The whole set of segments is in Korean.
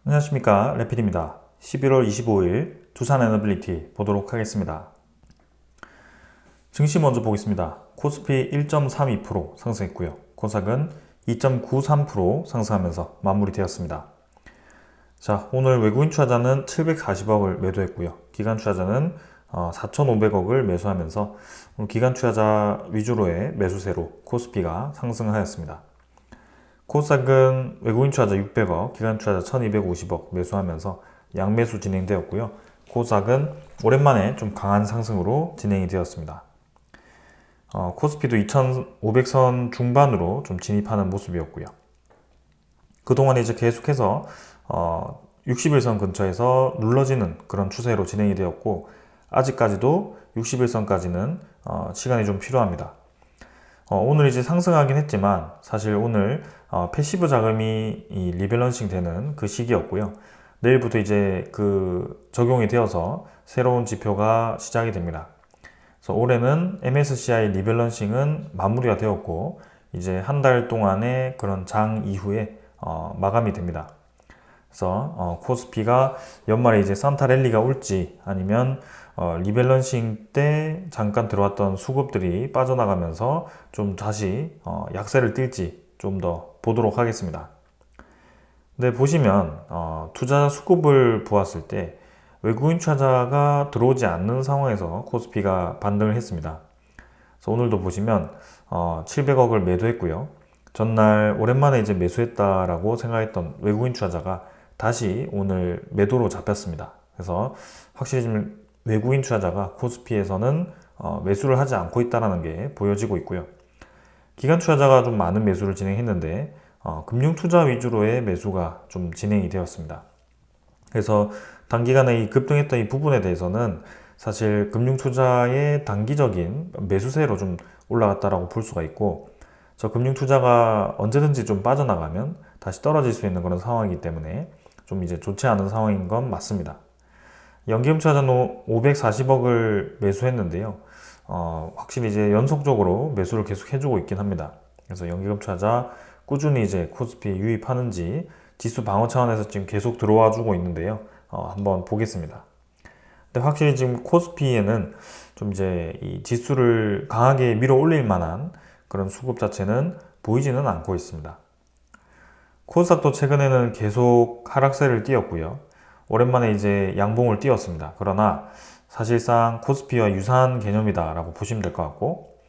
안녕하십니까, 레필입니다. 11월 25일 두산 에너빌리티 보도록 하겠습니다. 증시 먼저 보겠습니다. 코스피 1.32% 상승했고요. 코스닥은 2.93% 상승하면서 마무리되었습니다. 자, 오늘 외국인 투자자는 740억을 매도했고요. 기관 투자자는 4,500억을 매수하면서 오늘 기관 투자자 위주로의 매수세로 코스피가 상승하였습니다. 코스닥은 외국인 투자자 600억, 기관 투자자 1250억 매수하면서 양매수 진행되었고요. 코스닥은 오랜만에 좀 강한 상승으로 진행이 되었습니다. 코스피도 2500선 중반으로 좀 진입하는 모습이었고요. 그동안 이제 계속해서 60일선 근처에서 눌러지는 그런 추세로 진행이 되었고, 아직까지도 61선까지는 시간이 좀 필요합니다. 오늘 이제 상승하긴 했지만 사실 오늘 패시브 자금이 리밸런싱 되는 그 시기였고요. 내일부터 이제 그 적용이 되어서 새로운 지표가 시작이 됩니다. 그래서 올해는 MSCI 리밸런싱은 마무리가 되었고 이제 한 달 동안의 그런 장 이후에 마감이 됩니다. 그래서 코스피가 연말에 이제 산타 랠리가 올지 아니면 리밸런싱 때 잠깐 들어왔던 수급들이 빠져나가면서 좀 다시 약세를 띨지 좀 더 보도록 하겠습니다. 근데 보시면 투자 수급을 보았을 때 외국인 투자자가 들어오지 않는 상황에서 코스피가 반등을 했습니다. 그래서 오늘도 보시면 700억을 매도했고요. 전날 오랜만에 이제 매수했다라고 생각했던 외국인 투자자가 다시 오늘 매도로 잡혔습니다. 그래서 확실히 지금 외국인 투자자가 코스피에서는 매수를 하지 않고 있다는 게 보여지고 있고요. 기관 투자자가 좀 많은 매수를 진행했는데 금융 투자 위주로의 매수가 좀 진행이 되었습니다. 그래서 단기간에 이 급등했던 이 부분에 대해서는 사실 금융 투자의 단기적인 매수세로 좀 올라갔다라고 볼 수가 있고, 저 금융 투자가 언제든지 좀 빠져나가면 다시 떨어질 수 있는 그런 상황이기 때문에 좀 이제 좋지 않은 상황인 건 맞습니다. 연기금 투자자는 540억을 매수했는데요. 확실히 이제 연속적으로 매수를 계속 해주고 있긴 합니다. 그래서 연기금 투자자 꾸준히 이제 코스피에 유입하는지 지수 방어 차원에서 지금 계속 들어와 주고 있는데요. 한번 보겠습니다. 근데 확실히 지금 코스피에는 좀 이제 이 지수를 강하게 밀어 올릴 만한 그런 수급 자체는 보이지는 않고 있습니다. 코스닥도 최근에는 계속 하락세를 띄었고요. 오랜만에 이제 양봉을 띄웠습니다. 그러나 사실상 코스피와 유사한 개념이다라고 보시면 될 것 같고,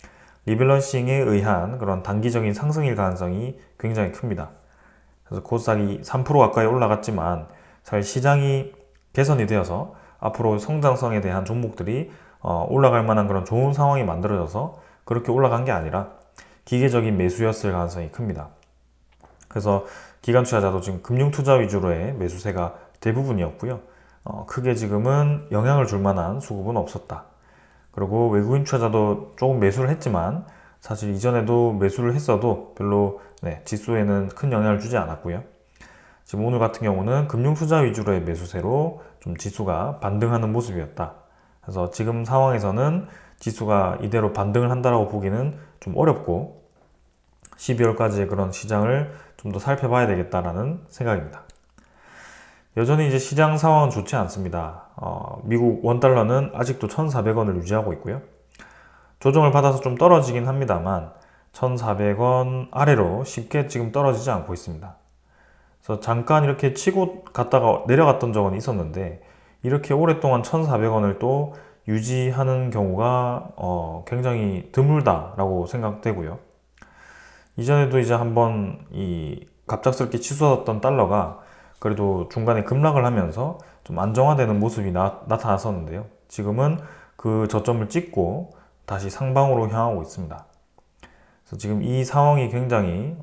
리밸런싱에 의한 그런 단기적인 상승일 가능성이 굉장히 큽니다. 그래서 코스닥이 3% 가까이 올라갔지만 사실 시장이 개선이 되어서 앞으로 성장성에 대한 종목들이 올라갈 만한 그런 좋은 상황이 만들어져서 그렇게 올라간 게 아니라 기계적인 매수였을 가능성이 큽니다. 그래서 기관 투자자도 지금 금융 투자 위주로의 매수세가 대부분이었고요. 크게 지금은 영향을 줄 만한 수급은 없었다. 그리고 외국인 투자자도 조금 매수를 했지만 사실 이전에도 매수를 했어도 별로 지수에는 큰 영향을 주지 않았고요. 지금 오늘 같은 경우는 금융 투자 위주로의 매수세로 좀 지수가 반등하는 모습이었다. 그래서 지금 상황에서는 지수가 이대로 반등을 한다라고 보기는 좀 어렵고 12월까지의 그런 시장을 좀 더 살펴봐야 되겠다라는 생각입니다. 여전히 이제 시장 상황은 좋지 않습니다. 미국 원달러는 아직도 1,400원을 유지하고 있고요. 조정을 받아서 좀 떨어지긴 합니다만 1,400원 아래로 쉽게 지금 떨어지지 않고 있습니다. 그래서 잠깐 이렇게 치고 갔다가 내려갔던 적은 있었는데 이렇게 오랫동안 1,400원을 또 유지하는 경우가 굉장히 드물다라고 생각되고요. 이전에도 이제 한번 이 갑작스럽게 치솟았던 달러가 그래도 중간에 급락을 하면서 좀 안정화되는 모습이 나타났었는데요. 지금은 그 저점을 찍고 다시 상방으로 향하고 있습니다. 그래서 지금 이 상황이 굉장히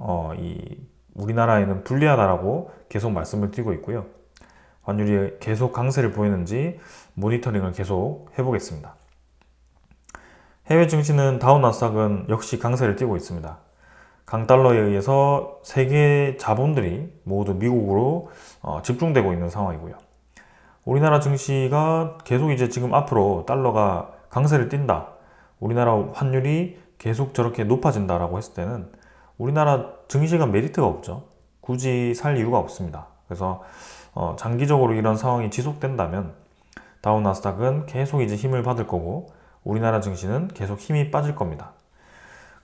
우리나라에는 불리하다라고 계속 말씀을 드리고 있고요. 환율이 계속 강세를 보이는지 모니터링을 계속 해보겠습니다. 해외 증시는 다우나스닥은 역시 강세를 띠고 있습니다. 강달러에 의해서 세계 자본들이 모두 미국으로 집중되고 있는 상황이고요. 우리나라 증시가 계속 이제 지금 앞으로 달러가 강세를 띈다, 우리나라 환율이 계속 저렇게 높아진다라고 했을 때는 우리나라 증시가 메리트가 없죠. 굳이 살 이유가 없습니다. 그래서 장기적으로 이런 상황이 지속된다면 다우 나스닥은 계속 이제 힘을 받을 거고 우리나라 증시는 계속 힘이 빠질 겁니다.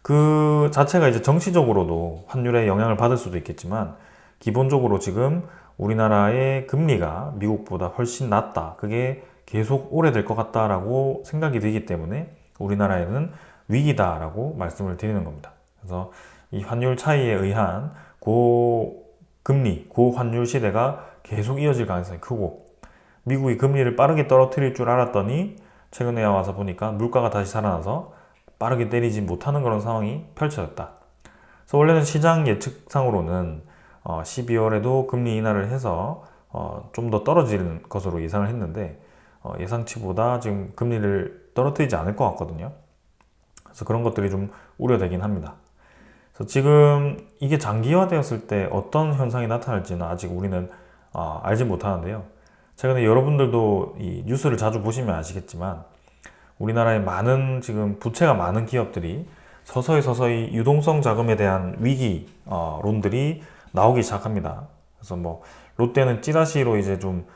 그 자체가 이제 정치적으로도 환율에 영향을 받을 수도 있겠지만 기본적으로 지금 우리나라의 금리가 미국보다 훨씬 낮다. 그게 계속 오래될 것 같다라고 생각이 되기 때문에 우리나라에는 위기다라고 말씀을 드리는 겁니다. 그래서 이 환율 차이에 의한 고금리, 고환율 시대가 계속 이어질 가능성이 크고 미국이 금리를 빠르게 떨어뜨릴 줄 알았더니 최근에 와서 보니까 물가가 다시 살아나서 빠르게 때리지 못하는 그런 상황이 펼쳐졌다. 그래서 원래는 시장 예측상으로는 12월에도 금리 인하를 해서 좀 더 떨어지는 것으로 예상을 했는데 예상치보다 지금 금리를 떨어뜨리지 않을 것 같거든요. 그래서 그런 것들이 좀 우려되긴 합니다. 그래서 지금 이게 장기화되었을 때 어떤 현상이 나타날지는 아직 우리는 알지 못하는데요. 최근에 여러분들도 이 뉴스를 자주 보시면 아시겠지만 우리나라에 많은 지금 부채가 많은 기업들이 서서히 유동성 자금에 대한 위기론들이 나오기 시작합니다. 그래서 뭐 롯데는 찌라시로 이제 좀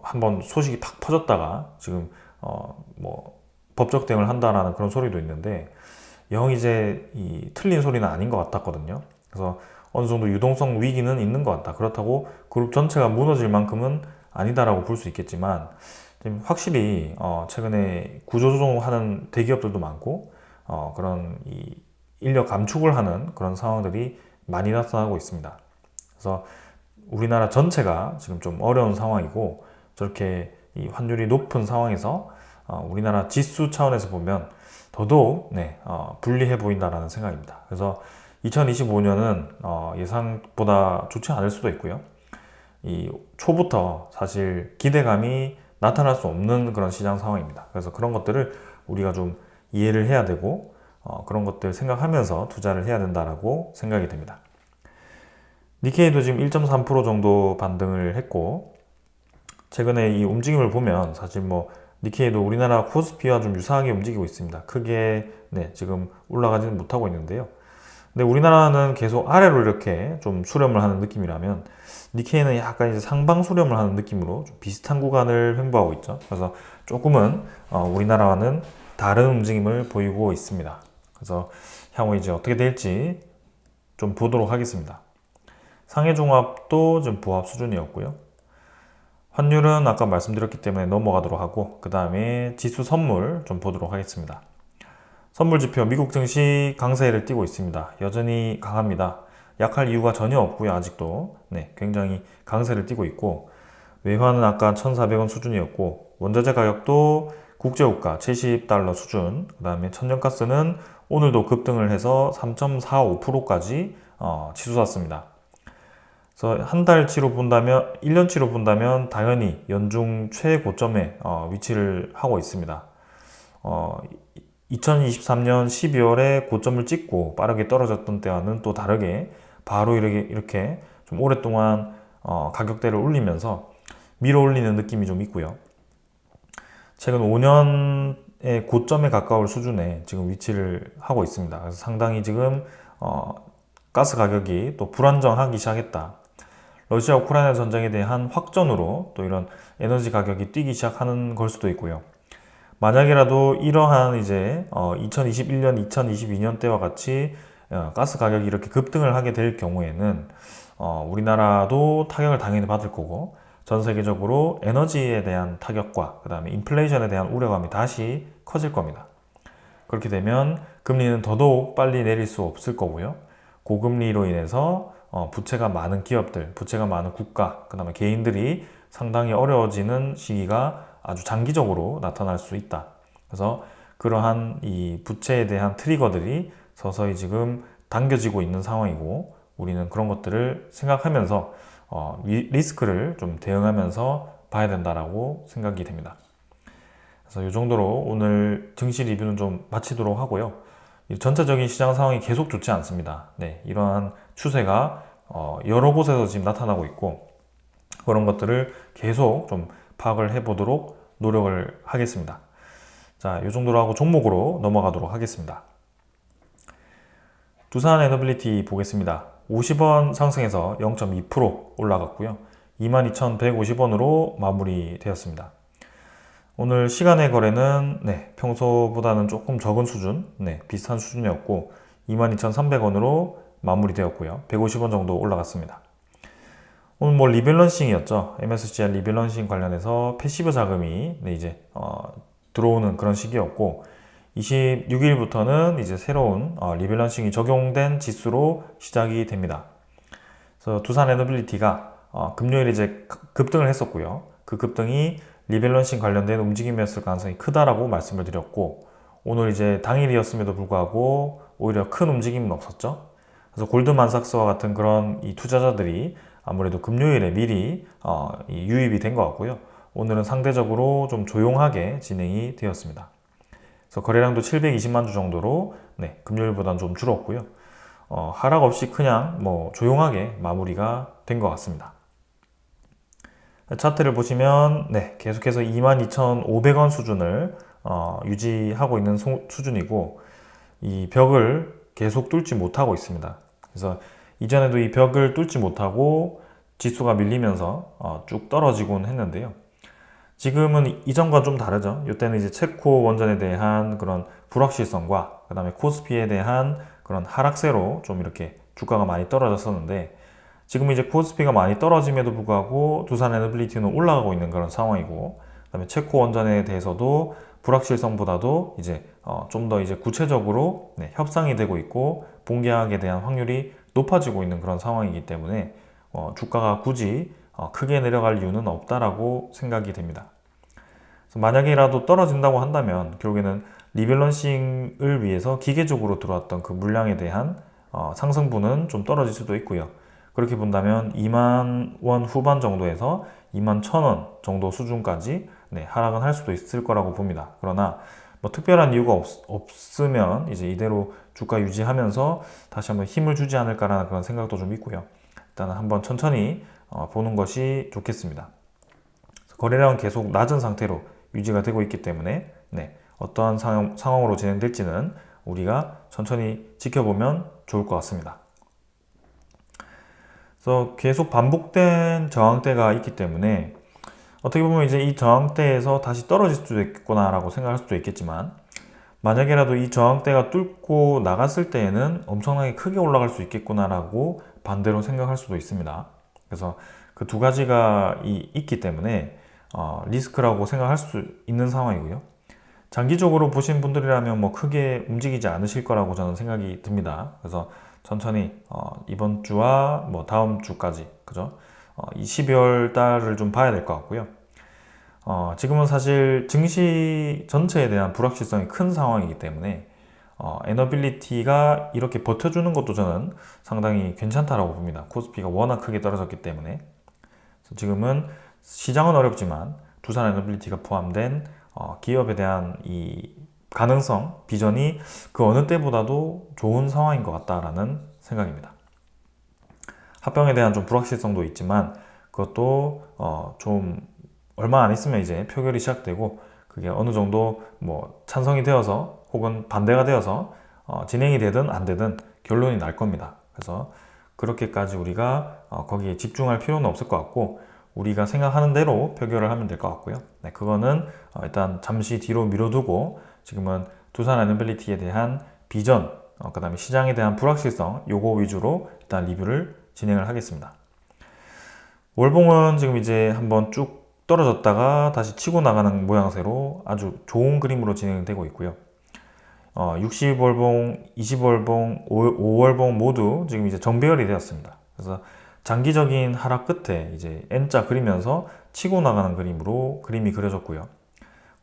한번 소식이 팍 퍼졌다가 지금 뭐 법적 대응을 한다라는 그런 소리도 있는데 영 이제 이 틀린 소리는 아닌 것 같았거든요. 그래서 어느 정도 유동성 위기는 있는 것 같다. 그렇다고 그룹 전체가 무너질 만큼은 아니다라고 볼 수 있겠지만 지금 확실히 최근에 구조조정하는 대기업들도 많고 그런 이 인력 감축을 하는 그런 상황들이 많이 나타나고 있습니다. 그래서 우리나라 전체가 지금 좀 어려운 상황이고 저렇게 이 환율이 높은 상황에서 우리나라 지수 차원에서 보면 더더욱 불리해 보인다라는 생각입니다. 그래서 2025년은 예상보다 좋지 않을 수도 있고요. 이 초부터 사실 기대감이 나타날 수 없는 그런 시장 상황입니다. 그래서 그런 것들을 우리가 좀 이해를 해야 되고 그런 것들 생각하면서 투자를 해야 된다라고 생각이 됩니다. 니케이도 지금 1.3% 정도 반등을 했고 최근에 이 움직임을 보면 사실 뭐 니케이도 우리나라 코스피와 좀 유사하게 움직이고 있습니다. 크게 지금 올라가지는 못하고 있는데요. 근데 우리나라는 계속 아래로 이렇게 좀 수렴을 하는 느낌이라면 니케이는 약간 이제 상방 수렴을 하는 느낌으로 좀 비슷한 구간을 횡보하고 있죠. 그래서 조금은 우리나라와는 다른 움직임을 보이고 있습니다. 그래서 향후 이제 어떻게 될지 좀 보도록 하겠습니다. 상해종합도 좀 부합 수준이었고요. 환율은 아까 말씀드렸기 때문에 넘어가도록 하고 그 다음에 지수 선물 좀 보도록 하겠습니다. 선물 지표 미국 증시 강세를 띠고 있습니다. 여전히 강합니다. 약할 이유가 전혀 없고요. 아직도 굉장히 강세를 띠고 있고 외환은 아까 1,400원 수준이었고 원자재 가격도 국제유가 70달러 수준 그 다음에 천연가스는 오늘도 급등을 해서 3.45%까지 치솟았습니다. 그래서 한 달치로 본다면 1년치로 본다면 당연히 연중 최고점에 위치를 하고 있습니다. 2023년 12월에 고점을 찍고 빠르게 떨어졌던 때와는 또 다르게 바로 이렇게 좀 오랫동안 가격대를 올리면서 밀어 올리는 느낌이 좀 있고요. 최근 5년의 고점에 가까울 수준에 지금 위치를 하고 있습니다. 그래서 상당히 지금 가스 가격이 또 불안정하기 시작했다. 러시아 우크라이나 전쟁에 대한 확전으로 또 이런 에너지 가격이 뛰기 시작하는 걸 수도 있고요. 만약이라도 이러한 이제 2021년, 2022년 때와 같이 가스 가격이 이렇게 급등을 하게 될 경우에는 우리나라도 타격을 당연히 받을 거고 전 세계적으로 에너지에 대한 타격과 그 다음에 인플레이션에 대한 우려감이 다시 커질 겁니다. 그렇게 되면 금리는 더더욱 빨리 내릴 수 없을 거고요. 고금리로 인해서 부채가 많은 기업들, 부채가 많은 국가, 그 다음에 개인들이 상당히 어려워지는 시기가 아주 장기적으로 나타날 수 있다. 그래서 그러한 이 부채에 대한 트리거들이 서서히 지금 당겨지고 있는 상황이고 우리는 그런 것들을 생각하면서 리스크를 좀 대응하면서 봐야 된다라고 생각이 됩니다. 그래서 이 정도로 오늘 증시 리뷰는 좀 마치도록 하고요. 전체적인 시장 상황이 계속 좋지 않습니다. 이러한 추세가 여러 곳에서 지금 나타나고 있고 그런 것들을 계속 좀 파악을 해보도록 노력을 하겠습니다. 자, 이 정도로 하고 종목으로 넘어가도록 하겠습니다. 두산 에너빌리티 보겠습니다. 50원 상승해서 0.2% 올라갔고요. 22,150원으로 마무리되었습니다. 오늘 시간의 거래는 평소보다는 조금 적은 수준, 비슷한 수준이었고 22,300원으로 마무리되었고요. 150원 정도 올라갔습니다. 오늘 뭐 리밸런싱이었죠. MSCI 리밸런싱 관련해서 패시브 자금이 이제 들어오는 그런 시기였고 26일부터는 이제 새로운 리밸런싱이 적용된 지수로 시작이 됩니다. 그래서 두산 에너빌리티가 금요일에 이제 급등을 했었고요. 그 급등이 리밸런싱 관련된 움직임이었을 가능성이 크다라고 말씀을 드렸고 오늘 이제 당일이었음에도 불구하고 오히려 큰 움직임은 없었죠. 그래서 골드만삭스와 같은 그런 이 투자자들이 아무래도 금요일에 미리 유입이 된 것 같고요. 오늘은 상대적으로 좀 조용하게 진행이 되었습니다. 그래서 거래량도 720만 주 정도로 금요일보다는 좀 줄었고요. 하락 없이 그냥 뭐 조용하게 마무리가 된 것 같습니다. 차트를 보시면 계속해서 22,500원 수준을 유지하고 있는 수준이고 이 벽을 계속 뚫지 못하고 있습니다. 그래서 이전에도 이 벽을 뚫지 못하고 지수가 밀리면서 쭉 떨어지곤 했는데요. 지금은 이전과 좀 다르죠. 이때는 이제 체코 원전에 대한 그런 불확실성과 그 다음에 코스피에 대한 그런 하락세로 좀 이렇게 주가가 많이 떨어졌었는데 지금 이제 코스피가 많이 떨어짐에도 불구하고 두산 에너빌리티는 올라가고 있는 그런 상황이고 그다음에 체코 원전에 대해서도 불확실성보다도 이제 좀 더 이제 구체적으로 협상이 되고 있고 본계약에 대한 확률이 높아지고 있는 그런 상황이기 때문에 주가가 굳이 크게 내려갈 이유는 없다라고 생각이 됩니다. 그래서 만약에라도 떨어진다고 한다면 결국에는 리밸런싱을 위해서 기계적으로 들어왔던 그 물량에 대한 상승분은 좀 떨어질 수도 있고요. 그렇게 본다면 2만 원 후반 정도에서 2만 1,000원 정도 수준까지 하락은 할 수도 있을 거라고 봅니다. 그러나 뭐 특별한 이유가 없으면 이제 이대로 주가 유지하면서 다시 한번 힘을 주지 않을까라는 그런 생각도 좀 있고요. 일단은 한번 천천히 보는 것이 좋겠습니다. 거래량은 계속 낮은 상태로 유지가 되고 있기 때문에 어떠한 상황으로 진행될지는 우리가 천천히 지켜보면 좋을 것 같습니다. 그래서 계속 반복된 저항대가 있기 때문에 어떻게 보면 이제 이 저항대에서 다시 떨어질 수도 있겠구나라고 생각할 수도 있겠지만 만약에라도 이 저항대가 뚫고 나갔을 때에는 엄청나게 크게 올라갈 수 있겠구나라고 반대로 생각할 수도 있습니다. 그래서 그 두 가지가 있기 때문에 리스크라고 생각할 수 있는 상황이고요. 장기적으로 보신 분들이라면 뭐 크게 움직이지 않으실 거라고 저는 생각이 듭니다. 그래서 천천히 이번 주와 뭐 다음 주까지 그죠? 이 12월 달을 좀 봐야 될 것 같고요. 지금은 사실 증시 전체에 대한 불확실성이 큰 상황이기 때문에 에너빌리티가 이렇게 버텨주는 것도 저는 상당히 괜찮다라고 봅니다. 코스피가 워낙 크게 떨어졌기 때문에 지금은 시장은 어렵지만 두산 에너빌리티가 포함된 기업에 대한 이 가능성, 비전이 그 어느 때보다도 좋은 상황인 것 같다라는 생각입니다. 합병에 대한 좀 불확실성도 있지만 그것도 좀 얼마 안 있으면 이제 표결이 시작되고 그게 어느 정도 뭐 찬성이 되어서 혹은 반대가 되어서 진행이 되든 안 되든 결론이 날 겁니다. 그래서 그렇게까지 우리가 거기에 집중할 필요는 없을 것 같고 우리가 생각하는 대로 표결을 하면 될 것 같고요. 그거는 일단 잠시 뒤로 미뤄두고 지금은 두산 에너빌리티에 대한 비전, 그 다음에 시장에 대한 불확실성 요거 위주로 일단 리뷰를 진행을 하겠습니다. 월봉은 지금 이제 한번 쭉 떨어졌다가 다시 치고 나가는 모양새로 아주 좋은 그림으로 진행되고 있고요. 60월봉, 20월봉, 5월봉 모두 지금 이제 정배열이 되었습니다. 그래서 장기적인 하락 끝에 이제 N자 그리면서 치고 나가는 그림이 그려졌고요.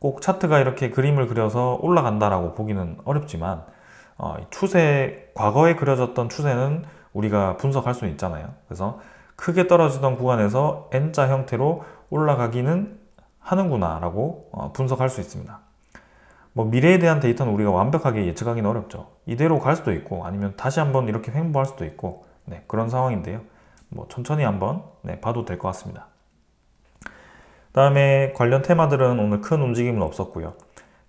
꼭 차트가 이렇게 그림을 그려서 올라간다라고 보기는 어렵지만 과거에 그려졌던 추세는 우리가 분석할 수 있잖아요. 그래서 크게 떨어지던 구간에서 N자 형태로 올라가기는 하는구나 라고 분석할 수 있습니다. 뭐 미래에 대한 데이터는 우리가 완벽하게 예측하기는 어렵죠. 이대로 갈 수도 있고 아니면 다시 한번 이렇게 횡보할 수도 있고 그런 상황인데요. 뭐 천천히 한번 봐도 될 것 같습니다. 다음에 관련 테마들은 오늘 큰 움직임은 없었고요.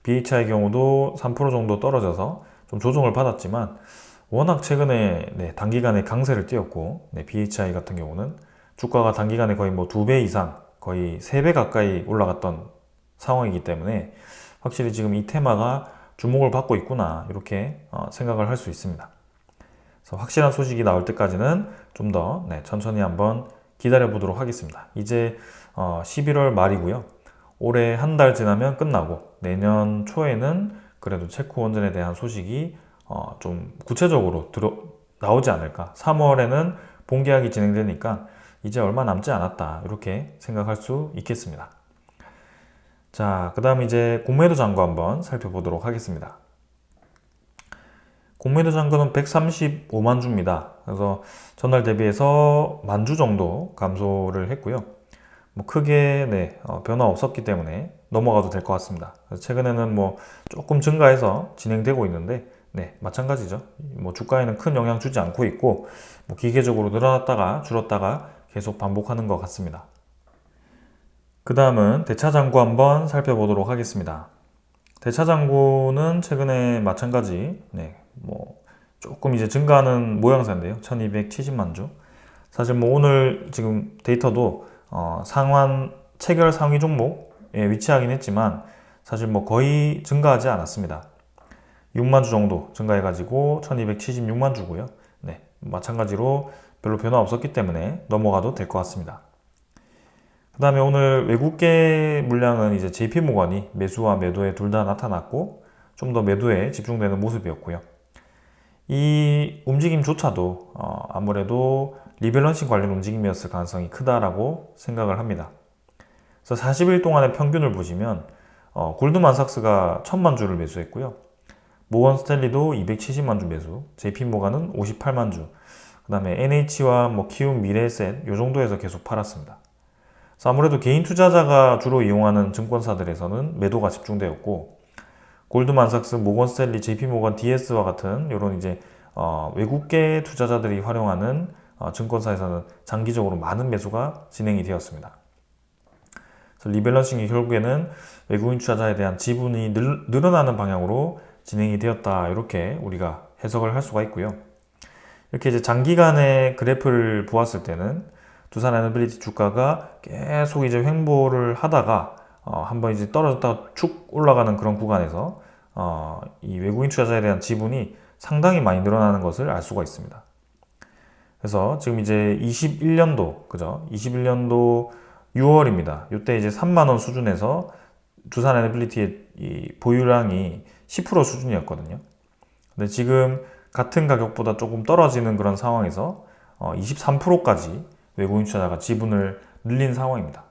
BHI의 경우도 3% 정도 떨어져서 좀 조정을 받았지만 워낙 최근에 단기간에 강세를 띄었고 BHI 같은 경우는 주가가 단기간에 거의 뭐 2배 이상, 거의 3배 가까이 올라갔던 상황이기 때문에 확실히 지금 이 테마가 주목을 받고 있구나 이렇게 생각을 할 수 있습니다. 그래서 확실한 소식이 나올 때까지는 좀 더 천천히 한번 기다려 보도록 하겠습니다. 이제 11월 말이고요. 올해 한 달 지나면 끝나고 내년 초에는 그래도 체코 원전에 대한 소식이 좀 구체적으로 나오지 않을까. 3월에는 본계약이 진행되니까 이제 얼마 남지 않았다 이렇게 생각할 수 있겠습니다. 자, 그 다음 이제 공매도 잔고 한번 살펴보도록 하겠습니다. 공매도 잔고는 135만 주입니다. 그래서 전날 대비해서 10,000주 정도 감소를 했고요. 뭐 크게 변화 없었기 때문에 넘어가도 될 것 같습니다. 최근에는 뭐 조금 증가해서 진행되고 있는데 마찬가지죠. 뭐 주가에는 큰 영향 주지 않고 있고 뭐 기계적으로 늘어났다가 줄었다가 계속 반복하는 것 같습니다. 그 다음은 대차장고 한번 살펴보도록 하겠습니다. 대차장고는 최근에 마찬가지 뭐 조금 이제 증가하는 모양새인데요. 1270만 주. 사실 뭐 오늘 지금 데이터도 상환 체결 상위 종목에 위치하긴 했지만 사실 뭐 거의 증가하지 않았습니다. 6만 주 정도 증가해가지고 1276만 주고요. 마찬가지로 별로 변화 없었기 때문에 넘어가도 될 것 같습니다. 그 다음에 오늘 외국계 물량은 이제 JP모건이 매수와 매도에 둘 다 나타났고 좀 더 매도에 집중되는 모습이었고요. 이 움직임조차도 아무래도 리밸런싱 관련 움직임이었을 가능성이 크다라고 생각을 합니다. 그래서 40일 동안의 평균을 보시면 골드만삭스가 1000만 주를 매수했고요. 모건 스탠리도 270만 주 매수, JP모건은 58만 주, 그 다음에 NH와 뭐 키움, 미래에셋 요 정도에서 계속 팔았습니다. 그래서 아무래도 개인 투자자가 주로 이용하는 증권사들에서는 매도가 집중되었고 골드만삭스, 모건 스탠리, JP모건, DS와 같은 이런 이제 외국계 투자자들이 활용하는 증권사에서는 장기적으로 많은 매수가 진행이 되었습니다. 그래서 리밸런싱이 결국에는 외국인 투자자에 대한 지분이 늘어나는 방향으로 진행이 되었다 이렇게 우리가 해석을 할 수가 있고요. 이렇게 이제 장기간의 그래프를 보았을 때는 두산에너빌리티 주가가 계속 이제 횡보를 하다가 한번 이제 떨어졌다가 축 올라가는 그런 구간에서 이 외국인 투자자에 대한 지분이 상당히 많이 늘어나는 것을 알 수가 있습니다. 그래서 지금 이제 21년도 그죠? 21년도 6월입니다. 이때 이제 3만 원 수준에서 두산에너빌리티의 이 보유량이 10% 수준이었거든요. 근데 지금 같은 가격보다 조금 떨어지는 그런 상황에서 23%까지 외국인 투자자가 지분을 늘린 상황입니다.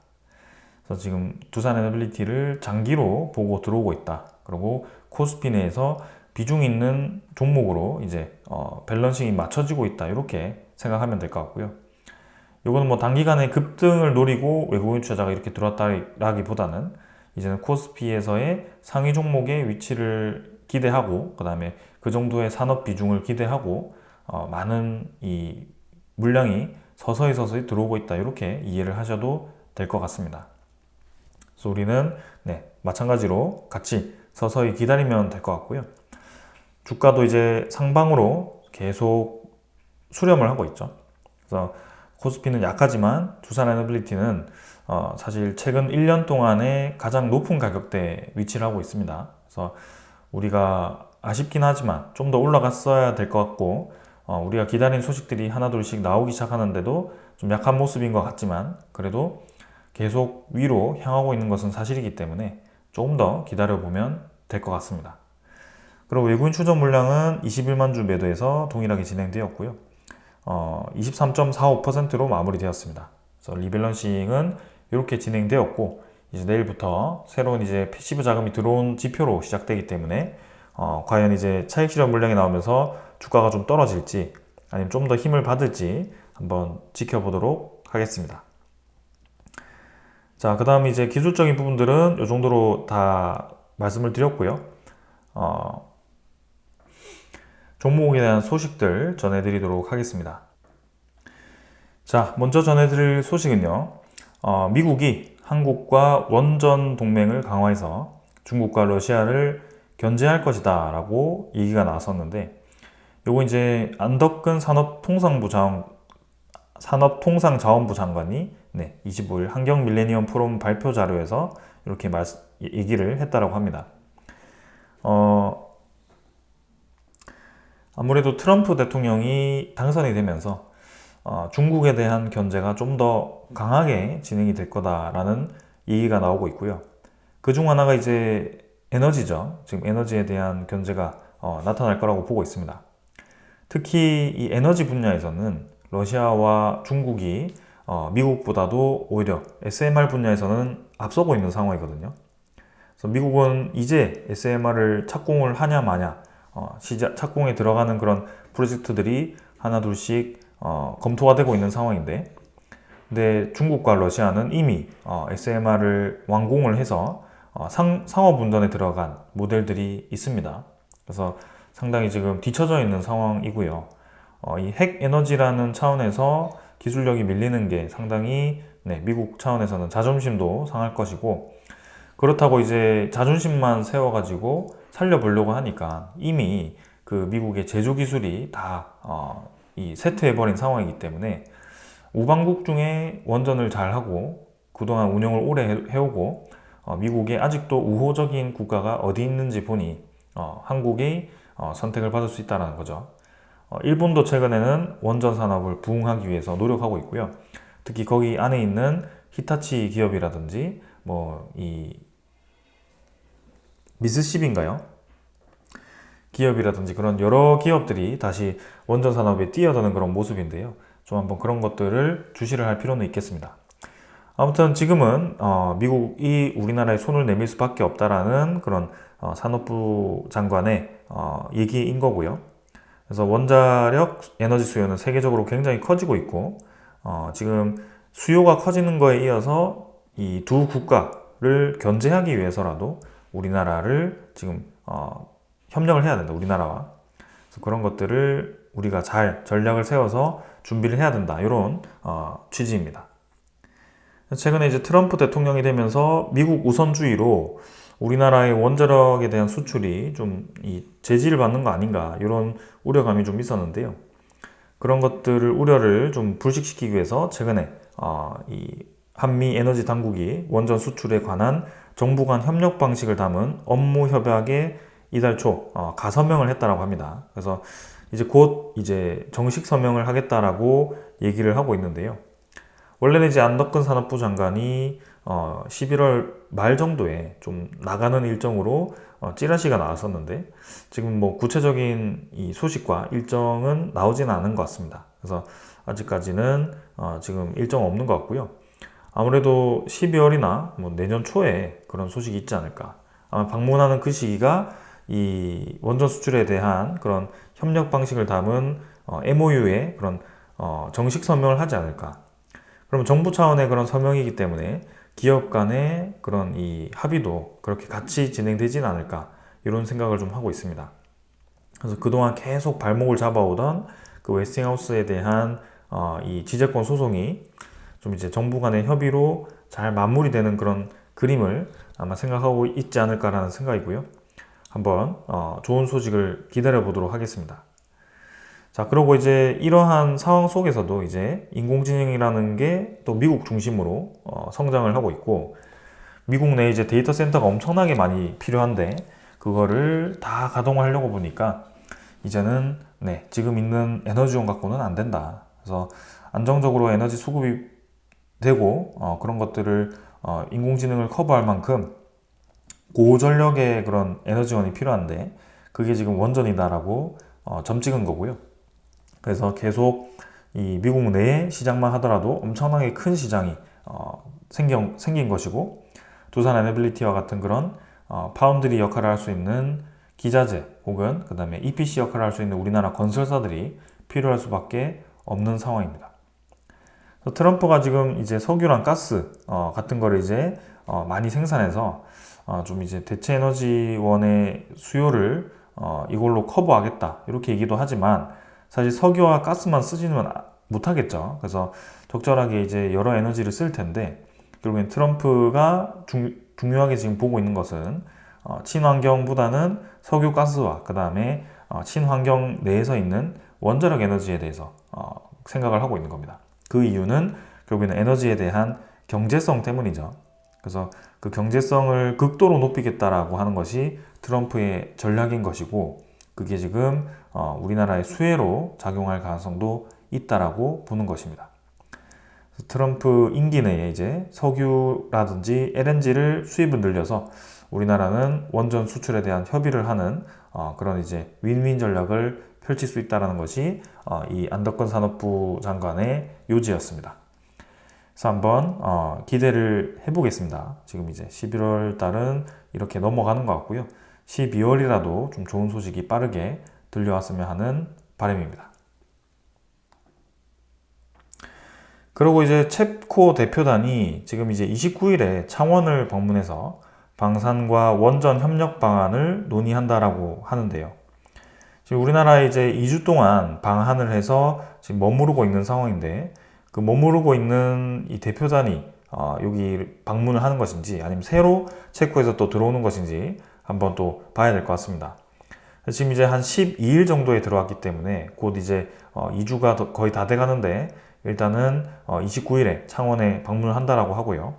그래서 지금 두산에너빌리티를 장기로 보고 들어오고 있다. 그리고 코스피 내에서 비중 있는 종목으로 이제 밸런싱이 맞춰지고 있다. 이렇게 생각하면 될 것 같고요. 이거는 뭐 단기간에 급등을 노리고 외국인 투자자가 이렇게 들어왔다라기보다는 이제는 코스피에서의 상위 종목의 위치를 기대하고 그 다음에 그 정도의 산업 비중을 기대하고 많은 이 물량이 서서히 들어오고 있다 이렇게 이해를 하셔도 될 것 같습니다. 그래서 우리는 마찬가지로 같이 서서히 기다리면 될 것 같고요. 주가도 이제 상방으로 계속 수렴을 하고 있죠. 그래서 코스피는 약하지만 두산에너빌리티는 사실 최근 1년 동안에 가장 높은 가격대에 위치를 하고 있습니다. 그래서 우리가 아쉽긴 하지만 좀 더 올라갔어야 될 것 같고 우리가 기다린 소식들이 하나둘씩 나오기 시작하는데도 좀 약한 모습인 것 같지만 그래도 계속 위로 향하고 있는 것은 사실이기 때문에 조금 더 기다려보면 될 것 같습니다. 그리고 외국인 추적 물량은 21만 주 매도에서 동일하게 진행되었고요. 23.45%로 마무리되었습니다. 그래서 리밸런싱은 이렇게 진행되었고 이제 내일부터 새로운 이제 패시브 자금이 들어온 지표로 시작되기 때문에 과연 이제 차익 실현 물량이 나오면서 주가가 좀 떨어질지 아니면 좀 더 힘을 받을지 한번 지켜보도록 하겠습니다. 자, 그 다음 이제 기술적인 부분들은 이 정도로 다 말씀을 드렸고요. 종목에 대한 소식들 전해드리도록 하겠습니다. 자, 먼저 전해드릴 소식은요. 미국이 한국과 원전 동맹을 강화해서 중국과 러시아를 견제할 것이다 라고 얘기가 나왔었는데 요거 이제 안덕근 산업통상부 산업통상자원부 장관이 25일 환경 밀레니엄 포럼 발표 자료에서 이렇게 얘기를 했다라고 합니다. 아무래도 트럼프 대통령이 당선이 되면서 중국에 대한 견제가 좀 더 강하게 진행이 될 거다라는 얘기가 나오고 있고요. 그중 하나가 이제 에너지죠. 지금 에너지에 대한 견제가 나타날 거라고 보고 있습니다. 특히 이 에너지 분야에서는 러시아와 중국이 미국보다도 오히려 SMR 분야에서는 앞서고 있는 상황이거든요. 그래서 미국은 이제 SMR을 착공을 하냐 마냐 착공에 들어가는 그런 프로젝트들이 하나 둘씩 검토가 되고 있는 상황인데, 근데 중국과 러시아는 이미 SMR을 완공을 해서 상업운전에 들어간 모델들이 있습니다. 그래서 상당히 지금 뒤처져 있는 상황이고요. 이 핵에너지라는 차원에서 기술력이 밀리는 게 상당히 미국 차원에서는 자존심도 상할 것이고, 그렇다고 이제 자존심만 세워가지고 살려보려고 하니까 이미 그 미국의 제조 기술이 다 쇠퇴해버린 상황이기 때문에 우방국 중에 원전을 잘하고 그동안 운영을 오래 해오고 미국에 아직도 우호적인 국가가 어디 있는지 보니 한국이 선택을 받을 수 있다는 거죠. 일본도 최근에는 원전 산업을 부흥하기 위해서 노력하고 있고요. 특히 거기 안에 있는 히타치 기업이라든지 이 미쓰시비인가요? 기업이라든지 그런 여러 기업들이 다시 원전 산업에 뛰어드는 그런 모습인데요. 좀 한번 그런 것들을 주시를 할 필요는 있겠습니다. 아무튼 지금은 미국이 우리나라에 손을 내밀 수밖에 없다라는 그런 산업부 장관의 얘기인 거고요. 그래서 원자력 에너지 수요는 세계적으로 굉장히 커지고 있고 지금 수요가 커지는 거에 이어서 이 두 국가를 견제하기 위해서라도 우리나라를 지금 협력을 해야 된다. 우리나라와. 그래서 그런 것들을 우리가 잘 전략을 세워서 준비를 해야 된다. 이런 취지입니다. 최근에 이제 트럼프 대통령이 되면서 미국 우선주의로 우리나라의 원자력에 대한 수출이 좀 제지를 받는 거 아닌가 이런 우려감이 좀 있었는데요. 그런 것들을 우려를 좀 불식시키기 위해서 최근에 이 한미 에너지 당국이 원전 수출에 관한 정부 간 협력 방식을 담은 업무 협약에 이달 초 가서명을 했다라고 합니다. 그래서 이제 곧 정식 서명을 하겠다라고 얘기를 하고 있는데요. 원래는 이제 안덕근 산업부 장관이 11월 말 정도에 좀 나가는 일정으로 찌라시가 나왔었는데 지금 구체적인 이 소식과 일정은 나오지는 않은 것 같습니다. 그래서 아직까지는 지금 일정 없는 것 같고요. 아무래도 12월이나 내년 초에 그런 소식이 있지 않을까. 아마 방문하는 그 시기가 이 원전 수출에 대한 그런 협력 방식을 담은 MOU에 그런 정식 서명을 하지 않을까. 그러면 정부 차원의 그런 서명이기 때문에 기업 간의 그런 이 합의도 그렇게 같이 진행되진 않을까 이런 생각을 좀 하고 있습니다. 그래서 그동안 계속 발목을 잡아오던 그 웨스팅하우스에 대한 이 지재권 소송이 좀 이제 정부 간의 협의로 잘 마무리되는 그런 그림을 아마 생각하고 있지 않을까라는 생각이고요. 한번 좋은 소식을 기다려 보도록 하겠습니다. 자, 그리고 이제 이러한 상황 속에서도 이제 인공지능이라는 게 또 미국 중심으로 성장을 하고 있고, 미국 내에 이제 데이터 센터가 엄청나게 많이 필요한데 그거를 다 가동하려고 보니까 이제는 지금 있는 에너지원 갖고는 안 된다. 그래서 안정적으로 에너지 수급이 되고 그런 것들을 인공지능을 커버할 만큼 고전력의 그런 에너지원이 필요한데 그게 지금 원전이다라고 점 찍은 거고요. 그래서 계속 이 미국 내의 시장만 하더라도 엄청나게 큰 시장이 생긴 것이고, 두산 에너빌리티와 같은 그런 파운드리 역할을 할 수 있는 기자재 혹은 그 다음에 EPC 역할을 할 수 있는 우리나라 건설사들이 필요할 수밖에 없는 상황입니다. 트럼프가 지금 이제 석유랑 가스 같은 거를 이제 많이 생산해서 좀 이제 대체 에너지원의 수요를 이걸로 커버하겠다 이렇게 얘기도 하지만 사실 석유와 가스만 쓰지는 못하겠죠. 그래서 적절하게 이제 여러 에너지를 쓸 텐데 결국엔 트럼프가 중요하게 지금 보고 있는 것은 친환경보다는 석유, 가스와 그 다음에 친환경 내에서 있는 원자력 에너지에 대해서 생각을 하고 있는 겁니다. 그 이유는 결국에는 에너지에 대한 경제성 때문이죠. 그래서 그 경제성을 극도로 높이겠다라고 하는 것이 트럼프의 전략인 것이고, 그게 지금 우리나라의 수혜로 작용할 가능성도 있다라고 보는 것입니다. 트럼프 임기 내에 이제 석유라든지 LNG를 수입을 늘려서 우리나라는 원전 수출에 대한 협의를 하는 그런 이제 윈윈 전략을 펼칠 수 있다는 것이 이 안덕건 산업부 장관의 요지였습니다. 그래서 한번 기대를 해보겠습니다. 지금 이제 11월 달은 이렇게 넘어가는 것 같고요. 12월이라도 좀 좋은 소식이 빠르게 들려왔으면 하는 바람입니다. 그리고 이제 챕코 대표단이 지금 이제 29일에 창원을 방문해서 방산과 원전 협력 방안을 논의한다라고 하는데요. 지금 우리나라에 이제 2주 동안 방한을 해서 지금 머무르고 있는 상황인데, 그 머무르고 있는 이 대표단이 여기 방문을 하는 것인지 아니면 새로 체코에서 또 들어오는 것인지 한번 또 봐야 될 것 같습니다. 지금 이제 한 12일 정도에 들어왔기 때문에 곧 이제 2주가 거의 다 돼가는데, 일단은 29일에 창원에 방문을 한다라고 하고요.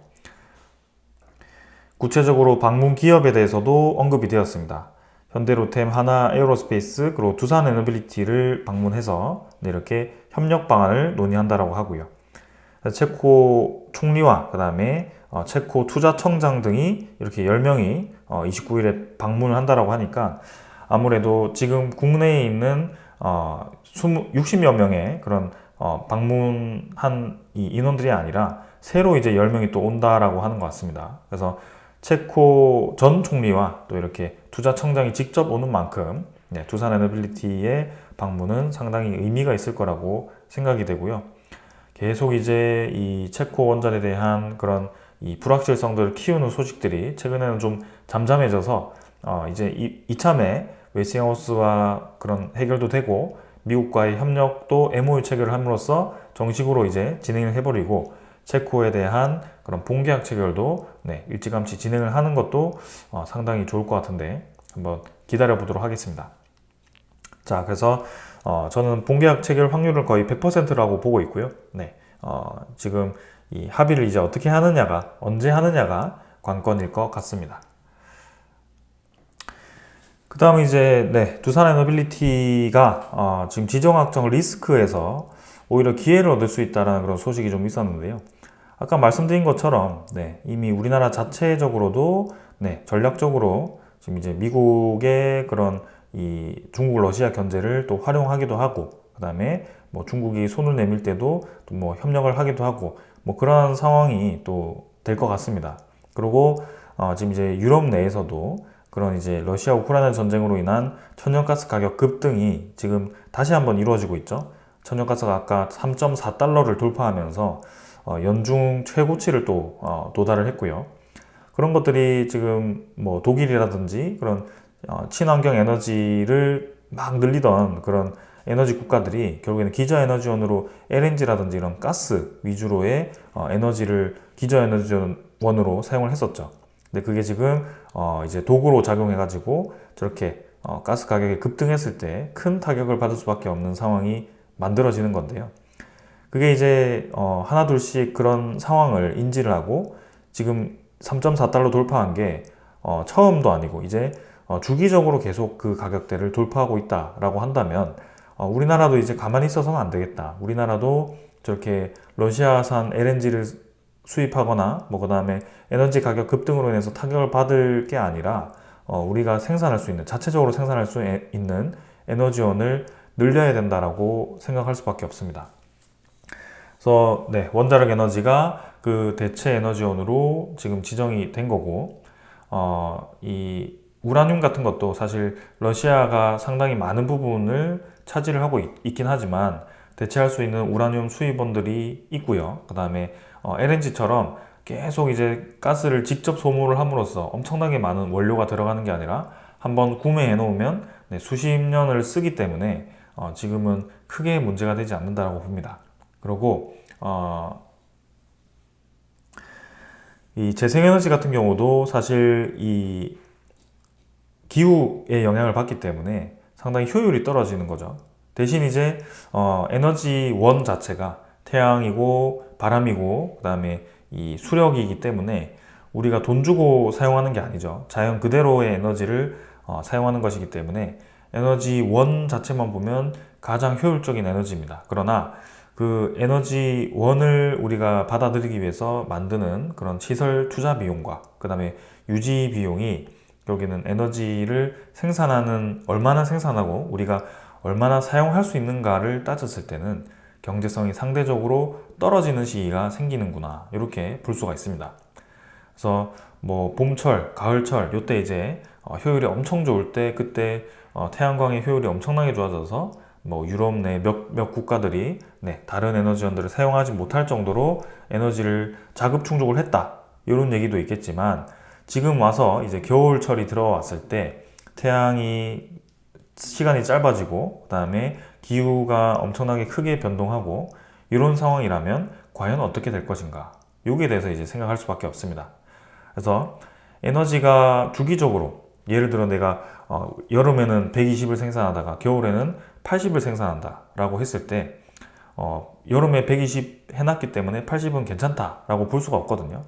구체적으로 방문 기업에 대해서도 언급이 되었습니다. 현대로템, 하나에어로스페이스, 그리고 두산에너빌리티를 방문해서 이렇게 협력 방안을 논의한다라고 하고요. 체코 총리와 그 다음에 체코 투자청장 등이 이렇게 10명이 29일에 방문을 한다라고 하니까, 아무래도 지금 국내에 있는 60여 명의 그런 방문한 이 인원들이 아니라 새로 이제 10명이 또 온다라고 하는 것 같습니다. 그래서 체코 전 총리와 또 이렇게 투자청장이 직접 오는 만큼 두산에너빌리티의 방문은 상당히 의미가 있을 거라고 생각이 되고요. 계속 이제 이 체코 원전에 대한 그런 이 불확실성들을 키우는 소식들이 최근에는 좀 잠잠해져서 이제 이참에 웨스팅하우스와 그런 해결도 되고 미국과의 협력도 MOU 체결을 함으로써 정식으로 이제 진행을 해버리고, 체코에 대한 그런 본계약 체결도 일찌감치 진행을 하는 것도 상당히 좋을 것 같은데 한번 기다려 보도록 하겠습니다. 자, 그래서 저는 본계약 체결 확률을 거의 100%라고 보고 있고요. 지금 이 합의를 이제 어떻게 하느냐가, 언제 하느냐가 관건일 것 같습니다. 그 다음에 이제 두산에너빌리티가 지금 지정학적 리스크에서 오히려 기회를 얻을 수 있다는 그런 소식이 좀 있었는데요. 아까 말씀드린 것처럼 이미 우리나라 자체적으로도 전략적으로 지금 이제 미국의 그런 이 중국 러시아 견제를 또 활용하기도 하고, 그 다음에 뭐 중국이 손을 내밀 때도 또 뭐 협력을 하기도 하고, 뭐 그런 상황이 또 될 것 같습니다. 그리고 지금 이제 유럽 내에서도 그런 이제 러시아 우크라이나 전쟁으로 인한 천연가스 가격 급등이 지금 다시 한번 이루어지고 있죠. 천연가스가 아까 3.4달러를 돌파하면서 연중 최고치를 또 도달을 했고요. 그런 것들이 지금 뭐 독일이라든지 그런 친환경 에너지를 막 늘리던 그런 에너지 국가들이 결국에는 기저에너지원으로 LNG라든지 이런 가스 위주로의 에너지를 기저에너지원으로 사용을 했었죠. 근데 그게 지금 이제 도구로 작용해가지고 저렇게 가스 가격이 급등했을 때 큰 타격을 받을 수밖에 없는 상황이 만들어지는 건데요. 그게 이제 하나둘씩 그런 상황을 인지를 하고 지금 3.4달러 돌파한 게 처음도 아니고 이제 주기적으로 계속 그 가격대를 돌파하고 있다라고 한다면 우리나라도 이제 가만히 있어서는 안 되겠다. 우리나라도 저렇게 러시아산 LNG를 수입하거나 뭐 그다음에 에너지 가격 급등으로 인해서 타격을 받을 게 아니라 우리가 생산할 수 있는, 자체적으로 생산할 수 있는 에너지원을 늘려야 된다라고 생각할 수밖에 없습니다. 그래서 원자력 에너지가 그 대체 에너지원으로 지금 지정이 된 거고, 이 우라늄 같은 것도 사실 러시아가 상당히 많은 부분을 차지를 하고 있긴 하지만 대체할 수 있는 우라늄 수입원들이 있고요. 그 다음에 LNG처럼 계속 이제 가스를 직접 소모를 함으로써 엄청나게 많은 원료가 들어가는 게 아니라 한번 구매해 놓으면 수십 년을 쓰기 때문에 지금은 크게 문제가 되지 않는다고 봅니다. 그리고 이 재생에너지 같은 경우도 사실 이 기후의 영향을 받기 때문에 상당히 효율이 떨어지는 거죠. 대신 이제 에너지원 자체가 태양이고 바람이고 그다음에 이 수력이기 때문에 우리가 돈 주고 사용하는 게 아니죠. 자연 그대로의 에너지를 사용하는 것이기 때문에 에너지 원 자체만 보면 가장 효율적인 에너지입니다. 그러나 그 에너지 원을 우리가 받아들이기 위해서 만드는 그런 시설 투자 비용과 그 다음에 유지 비용이 여기는 에너지를 생산하는 얼마나 생산하고 우리가 얼마나 사용할 수 있는가를 따졌을 때는 경제성이 상대적으로 떨어지는 시기가 생기는구나 이렇게 볼 수가 있습니다. 그래서 뭐 봄철, 가을철 요때 이제 효율이 엄청 좋을 때 그때 태양광의 효율이 엄청나게 좋아져서 뭐 유럽 내 몇 국가들이 다른 에너지원들을 사용하지 못할 정도로 에너지를 자급 충족을 했다 이런 얘기도 있겠지만 지금 와서 이제 겨울철이 들어왔을 때 태양이 시간이 짧아지고 그 다음에 기후가 엄청나게 크게 변동하고 이런 상황이라면 과연 어떻게 될 것인가 여기에 대해서 이제 생각할 수밖에 없습니다. 그래서 에너지가 주기적으로 예를 들어 내가 여름에는 120을 생산하다가 겨울에는 80을 생산한다 라고 했을 때 여름에 120 해놨기 때문에 80은 괜찮다 라고 볼 수가 없거든요.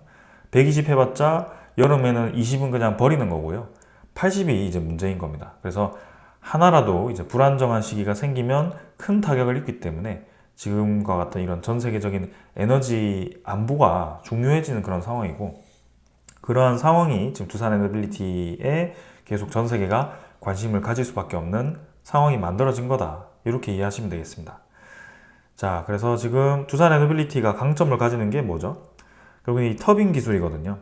120 해봤자 여름에는 20은 그냥 버리는 거고요. 80이 이제 문제인 겁니다. 그래서 하나라도 이제 불안정한 시기가 생기면 큰 타격을 입기 때문에 지금과 같은 이런 전 세계적인 에너지 안보가 중요해지는 그런 상황이고 그러한 상황이 지금 두산 에너빌리티에 계속 전 세계가 관심을 가질 수밖에 없는 상황이 만들어진 거다 이렇게 이해하시면 되겠습니다. 자, 그래서 지금 두산 에너빌리티가 강점을 가지는 게 뭐죠? 결국은 이 터빈 기술이거든요.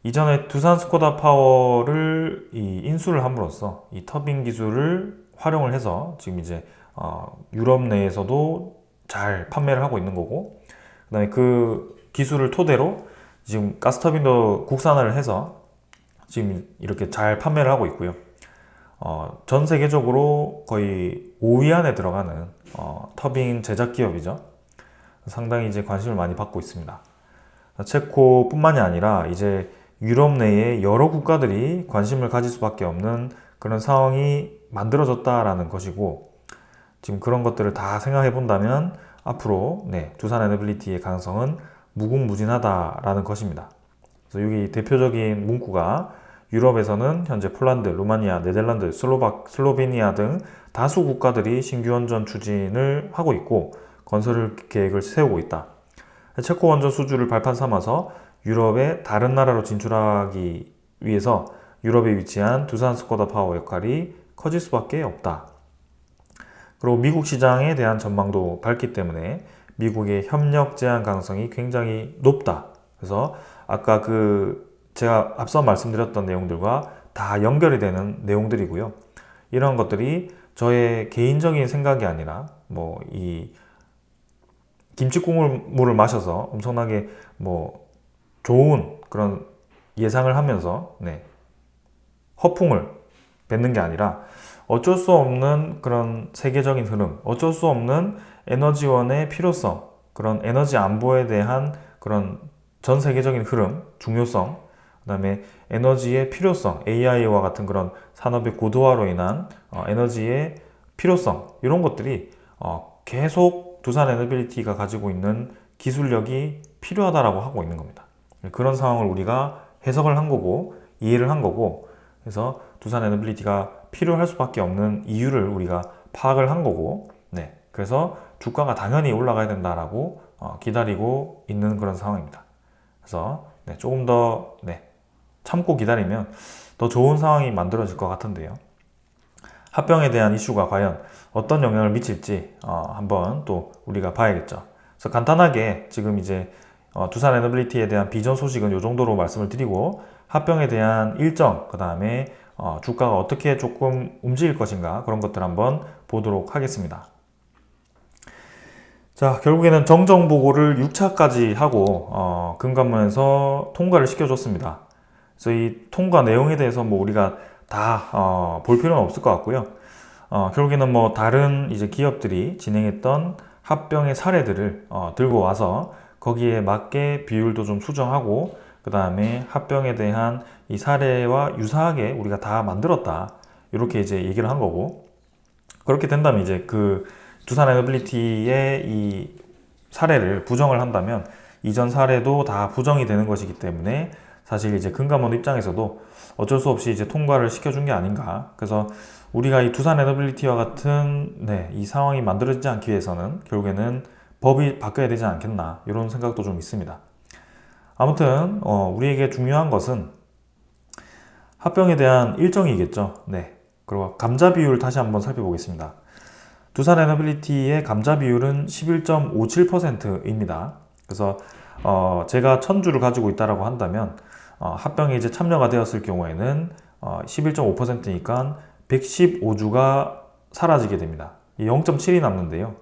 이전에 두산 스코다 파워를 인수를 함으로써 이 터빈 기술을 활용을 해서 지금 이제 유럽 내에서도 잘 판매를 하고 있는 거고 그 다음에 그 기술을 토대로 지금 가스터빈도 국산화를 해서 지금 이렇게 잘 판매를 하고 있고요. 전 세계적으로 거의 5위 안에 들어가는 터빈 제작 기업이죠. 상당히 이제 관심을 많이 받고 있습니다. 체코뿐만이 아니라 이제 유럽 내에 여러 국가들이 관심을 가질 수밖에 없는 그런 상황이 만들어졌다라는 것이고 지금 그런 것들을 다 생각해 본다면 앞으로 두산 에너빌리티의 가능성은 무궁무진하다라는 것입니다. 그래서 여기 대표적인 문구가 유럽에서는 현재 폴란드, 루마니아, 네덜란드, 슬로베니아 등 다수 국가들이 신규 원전 추진을 하고 있고 건설 계획을 세우고 있다. 체코 원전 수주를 발판 삼아서 유럽의 다른 나라로 진출하기 위해서 유럽에 위치한 두산 스코다 파워 역할이 커질 수밖에 없다. 그리고 미국 시장에 대한 전망도 밝기 때문에 미국의 협력 제한 가능성이 굉장히 높다. 그래서 아까 제가 앞서 말씀드렸던 내용들과 다 연결이 되는 내용들이고요. 이런 것들이 저의 개인적인 생각이 아니라 뭐 이 김치국물을 마셔서 엄청나게 뭐 좋은 그런 예상을 하면서 허풍을 뱉는 게 아니라 어쩔 수 없는 그런 세계적인 흐름, 어쩔 수 없는 에너지원의 필요성, 그런 에너지 안보에 대한 그런 전 세계적인 흐름, 중요성, 그 다음에 에너지의 필요성, AI와 같은 그런 산업의 고도화로 인한 에너지의 필요성, 이런 것들이 계속 두산 에너빌리티가 가지고 있는 기술력이 필요하다라고 하고 있는 겁니다. 그런 상황을 우리가 해석을 한 거고 이해를 한 거고 그래서 두산 에너빌리티가 필요할 수밖에 없는 이유를 우리가 파악을 한 거고 그래서 주가가 당연히 올라가야 된다라고 기다리고 있는 그런 상황입니다. 그래서 조금 더 참고 기다리면 더 좋은 상황이 만들어질 것 같은데요. 합병에 대한 이슈가 과연 어떤 영향을 미칠지 한번 또 우리가 봐야겠죠. 그래서 간단하게 지금 이제 두산 에너빌리티에 대한 비전 소식은 이 정도로 말씀을 드리고 합병에 대한 일정, 그 다음에 주가가 어떻게 조금 움직일 것인가 그런 것들 한번 보도록 하겠습니다. 자, 결국에는 정정보고를 6차까지 하고 금감원에서 통과를 시켜줬습니다. 그래서 이 통과 내용에 대해서 뭐 우리가 다 볼 필요는 없을 것 같고요. 결국에는 뭐 다른 이제 기업들이 진행했던 합병의 사례들을 들고 와서 거기에 맞게 비율도 좀 수정하고 그 다음에 합병에 대한 이 사례와 유사하게 우리가 다 만들었다 이렇게 이제 얘기를 한 거고 그렇게 된다면 이제 그 두산 에너빌리티의 이 사례를 부정을 한다면 이전 사례도 다 부정이 되는 것이기 때문에 사실 이제 금감원 입장에서도 어쩔 수 없이 이제 통과를 시켜준 게 아닌가. 그래서 우리가 이 두산 에너빌리티와 같은 이 상황이 만들어지지 않기 위해서는 결국에는 법이 바뀌어야 되지 않겠나 이런 생각도 좀 있습니다. 아무튼 우리에게 중요한 것은 합병에 대한 일정이겠죠. 그리고 감자 비율 다시 한번 살펴보겠습니다. 두산 에너빌리티의 감자 비율은 11.57%입니다. 그래서 제가 1000주를 가지고 있다라고 한다면 합병에 이제 참여가 되었을 경우에는 11.5%니까 115주가 사라지게 됩니다. 0.7이 남는데요.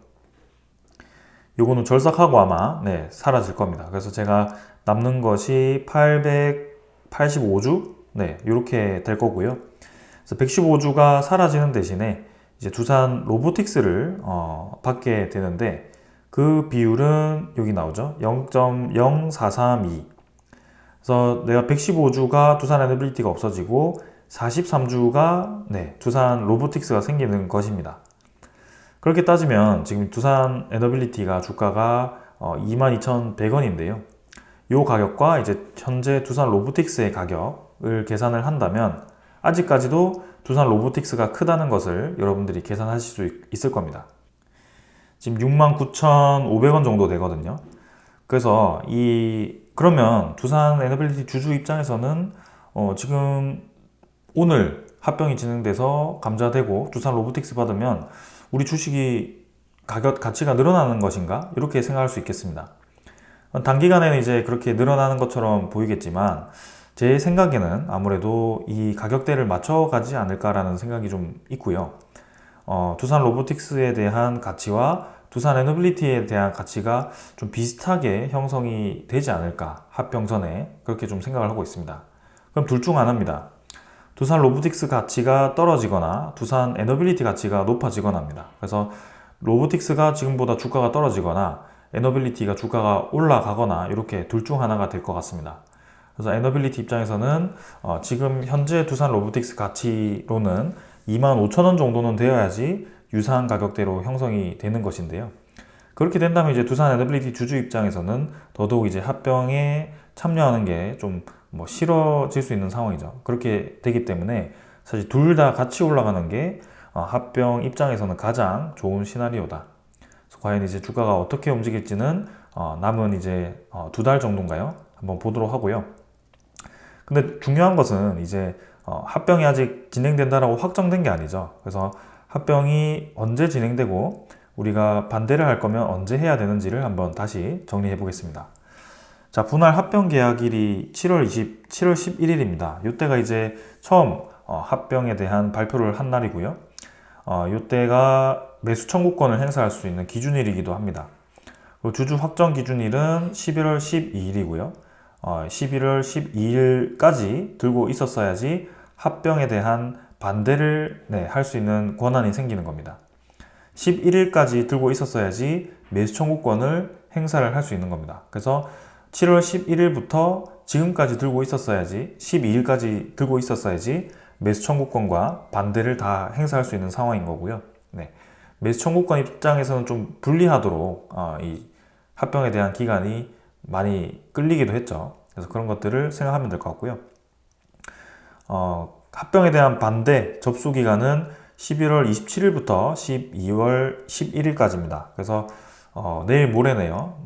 요거는 절삭하고 아마 사라질 겁니다. 그래서 제가 남는 것이 885주 이렇게 될 거고요. 그래서 115주가 사라지는 대신에 이제 두산 로보틱스를 받게 되는데 그 비율은 여기 나오죠. 0.0432. 그래서 내가 115주가 두산 에너빌리티가 없어지고 43주가 두산 로보틱스가 생기는 것입니다. 그렇게 따지면 지금 두산 에너빌리티가 주가가 22,100원인데요. 이 가격과 이제 현재 두산 로보틱스의 가격을 계산을 한다면 아직까지도 두산 로보틱스가 크다는 것을 여러분들이 계산하실 수 있을 겁니다. 지금 69,500원 정도 되거든요. 그래서 그러면 두산 에너빌리티 주주 입장에서는 지금 오늘 합병이 진행돼서 감자되고 두산 로보틱스 받으면 우리 주식이 가치가 늘어나는 것인가? 이렇게 생각할 수 있겠습니다. 단기간에는 이제 그렇게 늘어나는 것처럼 보이겠지만 제 생각에는 아무래도 이 가격대를 맞춰가지 않을까라는 생각이 좀 있고요. 두산 로보틱스에 대한 가치와 두산 에너빌리티에 대한 가치가 좀 비슷하게 형성이 되지 않을까, 합병 전에 그렇게 좀 생각을 하고 있습니다. 그럼 둘 중 하나입니다. 두산 로보틱스 가치가 떨어지거나 두산 에너빌리티 가치가 높아지거나 합니다. 그래서 로보틱스가 지금보다 주가가 떨어지거나 에너빌리티가 주가가 올라가거나 이렇게 둘 중 하나가 될 것 같습니다. 그래서 에너빌리티 입장에서는 지금 현재 두산 로보틱스 가치로는 25,000원 정도는 되어야지 유사한 가격대로 형성이 되는 것인데요. 그렇게 된다면 이제 두산 에너빌리티 주주 입장에서는 더더욱 이제 합병에 참여하는 게 좀 싫어질 수 있는 상황이죠. 그렇게 되기 때문에 사실 둘 다 같이 올라가는 게 합병 입장에서는 가장 좋은 시나리오다. 그래서 과연 이제 주가가 어떻게 움직일지는 남은 이제 2달 정도인가요? 한번 보도록 하고요. 근데 중요한 것은 이제 합병이 아직 진행된다라고 확정된 게 아니죠. 그래서 합병이 언제 진행되고 우리가 반대를 할 거면 언제 해야 되는지를 한번 다시 정리해 보겠습니다. 자, 분할 합병 계약일이 7월 11일입니다. 이때가 이제 처음 합병에 대한 발표를 한 날이고요. 이때가 매수 청구권을 행사할 수 있는 기준일이기도 합니다. 주주 확정 기준일은 11월 12일이고요. 11월 12일까지 들고 있었어야지 합병에 대한 반대를 할 수 있는 권한이 생기는 겁니다. 11일까지 들고 있었어야지 매수 청구권을 행사를 할 수 있는 겁니다. 그래서 7월 11일부터 지금까지 들고 있었어야지 12일까지 들고 있었어야지 매수 청구권과 반대를 다 행사할 수 있는 상황인 거고요. 매수 청구권 입장에서는 좀 불리하도록 이 합병에 대한 기간이 많이 끌리기도 했죠. 그래서 그런 것들을 생각하면 될 것 같고요. 합병에 대한 반대 접수 기간은 11월 27일부터 12월 11일까지입니다. 그래서 내일 모레네요.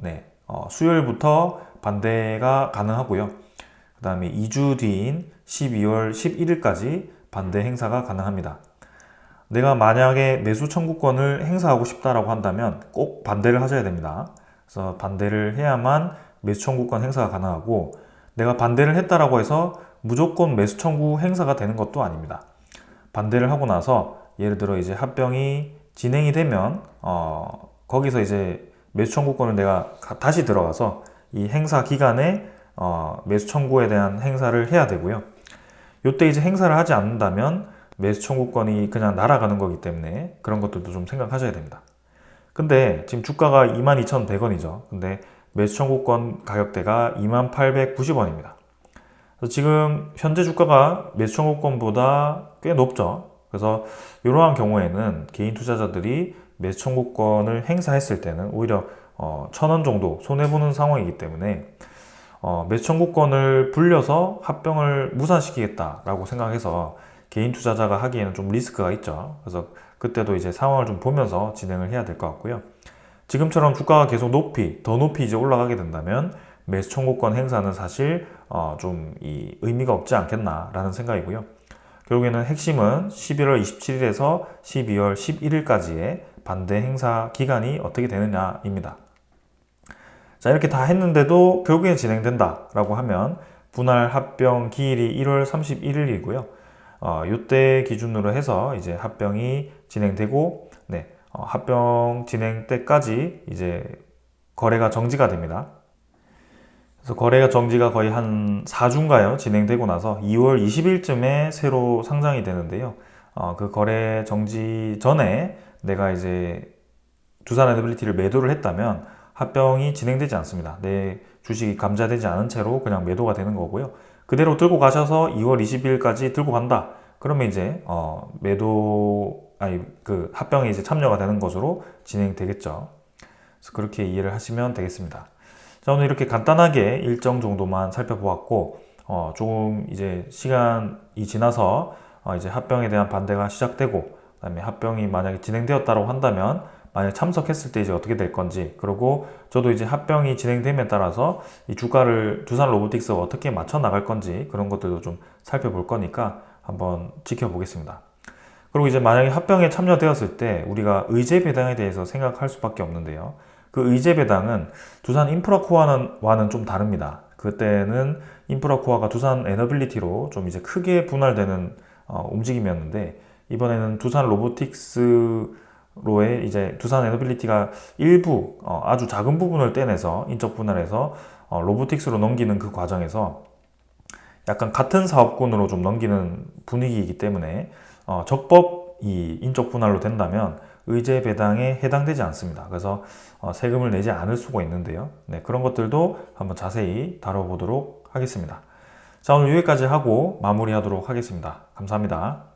수요일부터 반대가 가능하고요. 그 다음에 2주 뒤인 12월 11일까지 반대 행사가 가능합니다. 내가 만약에 매수 청구권을 행사하고 싶다라고 한다면 꼭 반대를 하셔야 됩니다. 그래서 반대를 해야만 매수 청구권 행사가 가능하고, 내가 반대를 했다라고 해서 무조건 매수 청구 행사가 되는 것도 아닙니다. 반대를 하고 나서 예를 들어 이제 합병이 진행이 되면 거기서 이제 매수 청구권을 내가 다시 들어가서 이 행사 기간에 매수 청구에 대한 행사를 해야 되고요. 이때 이제 행사를 하지 않는다면 매수 청구권이 그냥 날아가는 거기 때문에 그런 것들도 좀 생각하셔야 됩니다. 근데 지금 주가가 22,100원이죠. 근데 매수 청구권 가격대가 2890원입니다. 그래서 지금 현재 주가가 매수 청구권보다 꽤 높죠. 그래서 이러한 경우에는 개인 투자자들이 매수 청구권을 행사했을 때는 오히려 1,000원 정도 손해보는 상황이기 때문에 매수 청구권을 불려서 합병을 무산시키겠다라고 생각해서 개인 투자자가 하기에는 좀 리스크가 있죠. 그래서 그때도 이제 상황을 좀 보면서 진행을 해야 될 것 같고요. 지금처럼 주가가 계속 더 높이 이제 올라가게 된다면 매수 청구권 행사는 사실 좀 의미가 없지 않겠나라는 생각이고요. 결국에는 핵심은 11월 27일에서 12월 11일까지의 반대 행사 기간이 어떻게 되느냐입니다. 자, 이렇게 다 했는데도 결국엔 진행된다라고 하면 분할 합병 기일이 1월 31일이고요. 이때 기준으로 해서 이제 합병이 진행되고, 합병 진행 때까지 이제 거래가 정지가 됩니다. 그래서 거래가 정지가 거의 한 4주인가요? 진행되고 나서 2월 20일쯤에 새로 상장이 되는데요. 그 거래 정지 전에 내가 이제 두산 에너빌리티를 매도를 했다면 합병이 진행되지 않습니다. 내 주식이 감자되지 않은 채로 그냥 매도가 되는 거고요. 그대로 들고 가셔서 2월 20일까지 들고 간다. 그러면 이제 그 합병에 이제 참여가 되는 것으로 진행되겠죠. 그래서 그렇게 이해를 하시면 되겠습니다. 자, 오늘 이렇게 간단하게 일정 정도만 살펴보았고, 조금 이제 시간이 지나서 이제 합병에 대한 반대가 시작되고, 그다음에 합병이 만약에 진행되었다고 한다면 만약 참석했을 때 이제 어떻게 될 건지, 그리고 저도 이제 합병이 진행됨에 따라서 이 주가를 두산 로보틱스가 어떻게 맞춰 나갈 건지 그런 것들도 좀 살펴볼 거니까 한번 지켜보겠습니다. 그리고 이제 만약에 합병에 참여되었을 때 우리가 의제 배당에 대해서 생각할 수밖에 없는데요. 그 의제 배당은 두산 인프라코어와는 좀 다릅니다. 그때는 인프라코어가 두산 에너빌리티로 좀 이제 크게 분할되는 움직임이었는데, 이번에는 두산 로보틱스로의 이제 두산 에너빌리티가 일부 아주 작은 부분을 떼내서 인적 분할해서 로보틱스로 넘기는 그 과정에서 약간 같은 사업군으로 좀 넘기는 분위기이기 때문에 적법 이 인적 분할로 된다면 의제 배당에 해당되지 않습니다. 그래서 세금을 내지 않을 수가 있는데요. 그런 것들도 한번 자세히 다뤄보도록 하겠습니다. 자, 오늘 여기까지 하고 마무리하도록 하겠습니다. 감사합니다.